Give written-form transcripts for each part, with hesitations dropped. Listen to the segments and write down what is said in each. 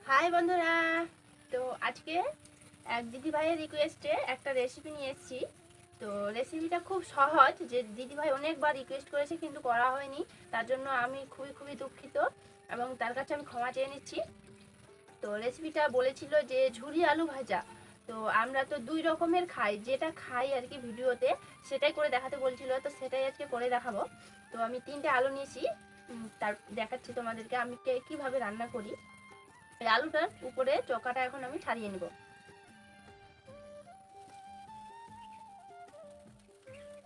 High বন্ধুরা। তো আজকে এক দিদি ভাইয়ের রিকোয়েস্টে একটা রেসিপি নিয়ে এসেছি। তো রেসিপিটা খুব সহজ, যে দিদি ভাই অনেকবার রিকোয়েস্ট করেছে কিন্তু করা হয়নি। তার জন্য আমি খুবই দুঃখিত এবং তার কাছে আমি ক্ষমা চেয়ে নিচ্ছি। তো রেসিপিটা বলেছিল যে ঝুরি আলু ভাজা। তো আমরা তো দুই রকমের খাই, যেটা খাই আর কি ভিডিওতে সেটাই করে দেখাতে বলছিল, তো সেটাই আজকে করে দেখাবো। তো আমি 3টে আলু নিয়েছি, তার দেখাচ্ছি তোমাদেরকে আমি কিভাবে রান্না করি। এই আলুটার উপরে চোকাটা এখন আমি ছাড়িয়ে নিব।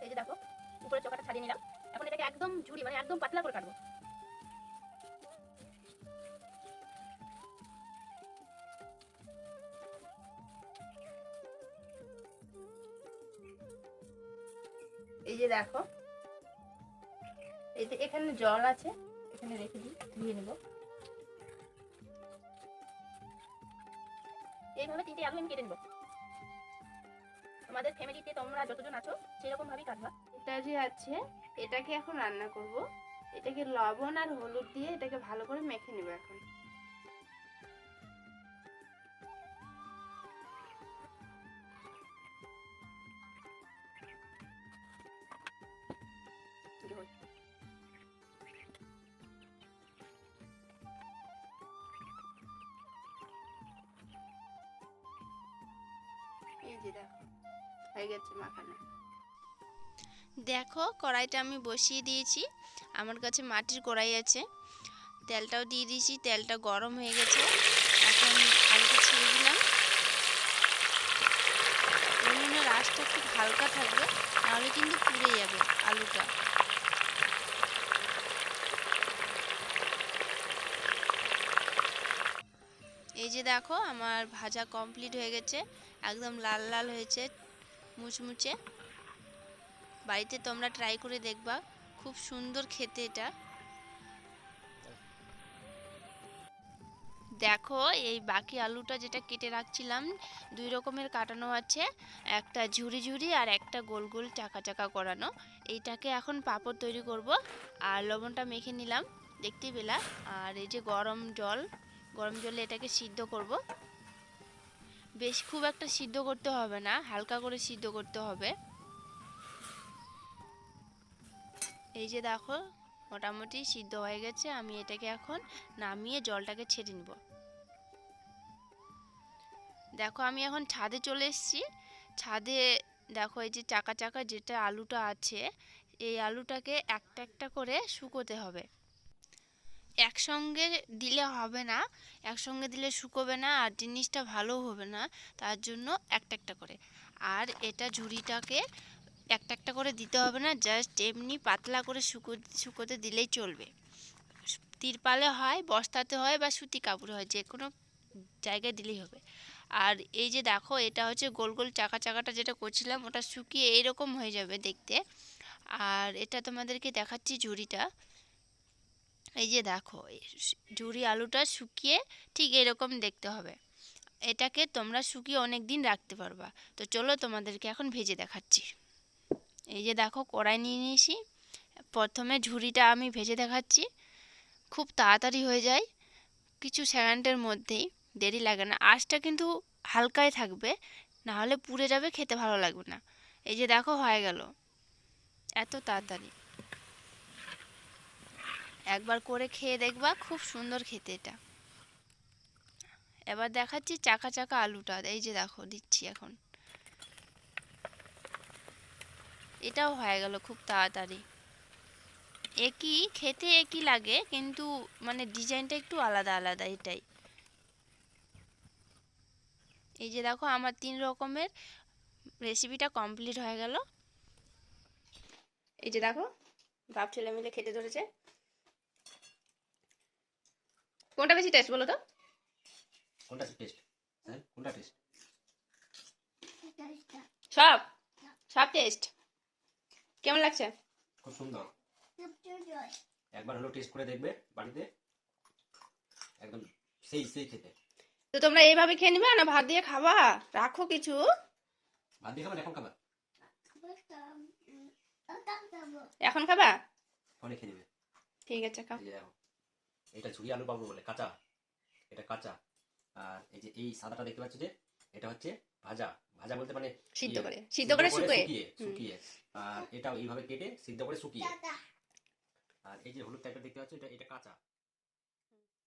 এই যে দেখো, উপরে চোকাটা ছাড়িয়ে নিলাম। এখন এটাকে একদম ঝুরি মানে একদম পাতলা করে কাটবো। এই যে দেখো, এই যে এখানে জল আছে, এখানে রেখে দিই, ধুয়ে নেব। এইভাবে 3টে আলু আমি কেটে নেব। আমাদের ফ্যামিলিতে তোমরা যতজন আছো সেরকম ভাবেই কাটবা। এটা যে আছে, এটাকে এখন রান্না করব। এটাকে লবণ আর হলুদ দিয়ে এটাকে ভালো করে মেখে নেব এখন। এই যে দেখো, হয়ে গেছে মাখানো। দেখো কড়াইটা আমি বসিয়ে দিয়েছি। আমার কাছে মাটির কড়াই আছে। তেলটাও দিয়ে দিয়েছি, তেলটা গরম হয়ে গেছে। এখন আলুটা ছেড়ে দিলাম। উনুনের আঁচটা খুব হালকা থাকবে, নাহলে কিন্তু পুড়ে যাবে আলুটা। এই যে দেখো আমার ভাজা কমপ্লিট হয়ে গেছে, একদম লাল লাল হয়েছে, মুচমুচে। বাড়িতে তোমরা ট্রাই করে দেখবা, খুব সুন্দর খেতে এটা। দেখো এই বাকি আলুটা যেটা কেটে রাখছিলাম, দুই রকমের কাটানো আছে, একটা ঝুরি ঝুরি আর একটা গোল গোল চাকা চাকা করানো। এইটাকে এখন পাঁপড় তৈরি করব। আর লবণটা মেখে নিলাম, দেখতেই পেলা। আর এই যে গরম জলে এটাকে সিদ্ধ করব। বেশ খুব একটা সিদ্ধ করতে হবে না, হালকা করে সিদ্ধ করতে হবে। এই যে দেখো মোটামুটি সিদ্ধ হয়ে গেছে। আমি এটাকে এখন নামিয়ে জলটাকে ছেড়ে নেব। দেখো আমি এখন ছাদে চলে এসেছি। ছাদে দেখো এই যে চাকা চাকা যেটা আলুটা আছে, এই আলুটাকে একটা একটা করে শুকোতে হবে। একসঙ্গে দিলে হবে না, একসঙ্গে দিলে শুকোবে না আর জিনিসটা ভালো হবে না। তার জন্য একটা একটা করে। আর এটা ঝুড়িটাকে একটা একটা করে দিতে হবে না, জাস্ট এমনি পাতলা করে শুকোতে দিলেই চলবে। তিরপালে হয়, বস্তাতে হয় বা সুতি কাপড়ে হয়, যে কোনো জায়গায় দিলেই হবে। আর এই যে দেখো এটা হচ্ছে গোল গোল চাকা চাকাটা যেটা করছিলাম, ওটা শুকিয়ে এইরকম হয়ে যাবে দেখতে। আর এটা তোমাদেরকে দেখাচ্ছি ঝুড়িটা। এই যে দেখো ঝুড়ি আলুটা শুকিয়ে ঠিক এরকম দেখতে হবে। এটাকে তোমরা শুকিয়ে অনেক দিন রাখতে পারবা। তো চলো তোমাদেরকে এখন ভেজে দেখাচ্ছি। এই যে দেখো কড়াই নিয়ে নিয়েছি। প্রথমে ঝুড়িটা আমি ভেজে দেখাচ্ছি। খুব তাড়াতাড়ি হয়ে যায়, কিছু সেকেন্ডের মধ্যেই, দেরি লাগে না। আঁচটা কিন্তু হালকাই থাকবে, না হলে পুড়ে যাবে, খেতে ভালো লাগবে না। এই যে দেখো হয়ে গেল এত তাড়াতাড়ি। একবার করে খেয়ে দেখবা, খুব সুন্দর খেতে এটা। এবার দেখাচ্ছি চাকা চাকা আলুটা। এই যে দেখো দিচ্ছি এখন। এটাও হয়ে গেল খুব তাড়াতাড়ি। একই খেতে, একই লাগে, কিন্তু মানে ডিজাইনটা একটু আলাদা আলাদা, এটাই। এই যে দেখো আমার 3 রকমের রেসিপিটা কমপ্লিট হয়ে গেল। এই যে দেখো, বাপ ছেলে মিলে খেতে ধরেছে। কোনটা বেশি টেস্ট বলো তো? কোনটা টেস্ট? হ্যাঁ কোনটা টেস্ট? সব সব টেস্ট। কেমন লাগছে? খুব সুন্দর। একবার হলো টেস্ট করে দেখবে বাড়িতে, একদম সেই সেই খেতে। তো তোমরা এইভাবে খেয়ে নিবে না ভাত দিয়ে খাবা? রাখো কিছু। ভাত দিয়ে খাবার এখন খাবার? এখন খাবা? ফোনে খেয়ে নেবে। ঠিক আছে, খাও। এই যে দেখো, এটা ঝুরি আলু পাবো বলে কাঁচা, এটা কাঁচা। আর এই যে এই সাদাটা দেখতে পাচ্ছ যে এটা হচ্ছে ভাজা। ভাজা বলতে মানে সিদ্ধ ইয়ে, করে শুকিয়ে শুকিয়ে। আর এটাও এইভাবে কেটে সিদ্ধ করে শুকিয়ে। আর এই যে হলুদ টাইপের দেখতে পাচ্ছ এটা কাঁচা।